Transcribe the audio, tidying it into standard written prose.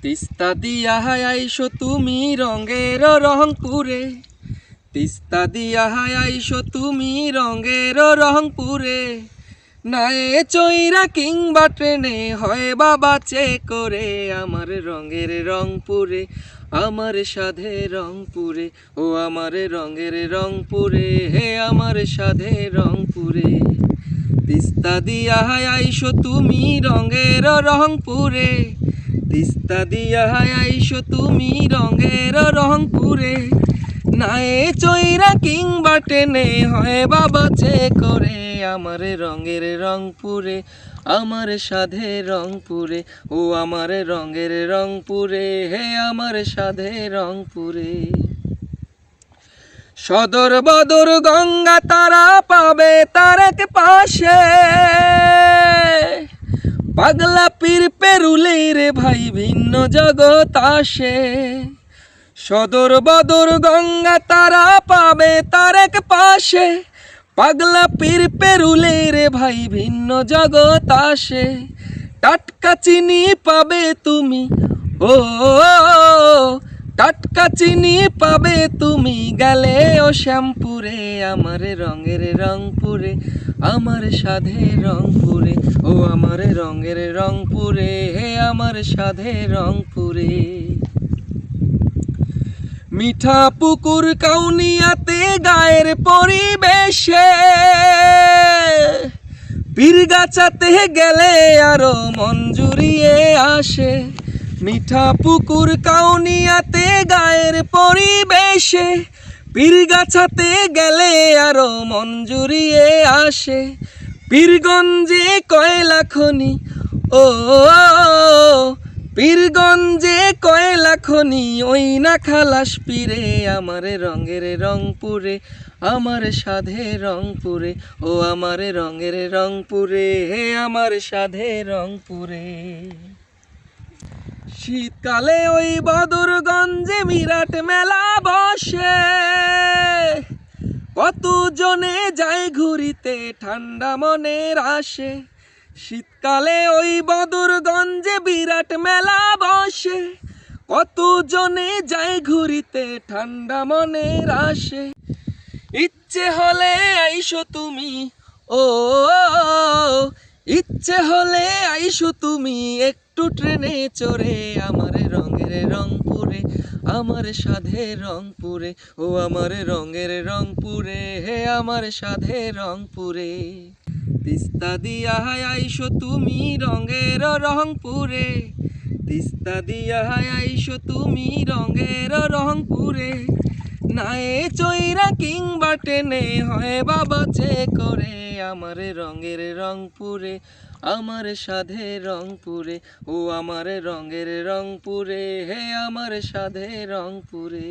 তিস্তা দিয়া আইসো তুমি রঙের রংপুরে, তিস্তা দিয়া আইসো তুমি রঙের রংপুরে। নায়ে চৈরা কিংবা ট্রেনে হয় বাবা চে করে, আমার রঙের রংপুরে, আমার সাধে রংপুরে, ও আমার রঙের রংপুরে, হে আমার সাধে রংপুরে। তিস্তা দিয়া আইসো তুমি রঙের রংপুরে, তিস্তা দিয়া আইসো তুমি রঙের রংপুরে। নায়ে চৈরা কিংবা টেনে হয় বাবা চে করে, আমার রঙের রংপুরে, আমার সাধে রংপুরে, ও আমার রঙের রংপুরে, হে আমার সাধে রংপুরে। সদর বদর গঙ্গা তারা পাবে তার এক পাশে, পাগলা পীর পেরুলে রে ভাই ভিন্ন জগৎ আসে। সদর বদর গঙ্গা তারা পাবে তার এক পাশে, পাগলা পীর পেরুলে রে ভাই ভিন্ন জগৎ আসে। টাটকা চিনি পাবে তুমি, ও টাটকা চিনি পাবে তুমি গেলে ও শ্যামপুরে, আমার রঙের রংপুরে, আমার সাধে রংপুরে, ও আমার রঙের রংপুরে, হে আমার সাধে রংপুরে। মিঠা পুকুর কাউনিয়াতে গায়ের পরিবেশে, পীরগাছাতে গেলে আরো মন জুড়িয়ে আসে। মিঠা পুকুর কাউনিয়াতে গায়ের পরিবেশে, পীরগাছাতে গেলে আরো মন জুড়িয়ে আসে। পীরগঞ্জে কয়লা খনি, ও পীরগঞ্জে কয়লা খনি, ওই না খালাস পীরে, আমার রঙের রংপুরে, আমার সাধে রংপুরে, ও আমার রঙের রংপুরে, হে আমার সাধে রংপুরে। শীতকালে ওই বদরগঞ্জে বিরাট মেলা বসে, কত জনে যায় ঘুরিতে ঠান্ডা মনের আসে। শীতকালে ওই বদরগঞ্জে বিরাট মেলা বসে, কত জনে যায় ঘুরিতে ঠান্ডা মনের আসে। ইচ্ছে হলে আইসো তুমি, ও ইচ্ছে হলে আইসো তুমি একটু ট্রেনে চড়ে, আমার রঙের রংপুরে, আমার সাধে রংপুরে, ও আমার রঙের রংপুরে, হে আমার সাধে রংপুরে। তিস্তা দিয়া আইসো তুমি রঙের রংপুরে, তিস্তা দিয়া আইসো তুমি রঙের রংপুরে। নায়ে চৈরা কিংবা টেনে হয় বাবা চে করে, আমার রঙের রংপুরে, আমার সাধে রংপুরে, ও আমার রঙের রংপুরে, হে আমার সাধে রংপুরে।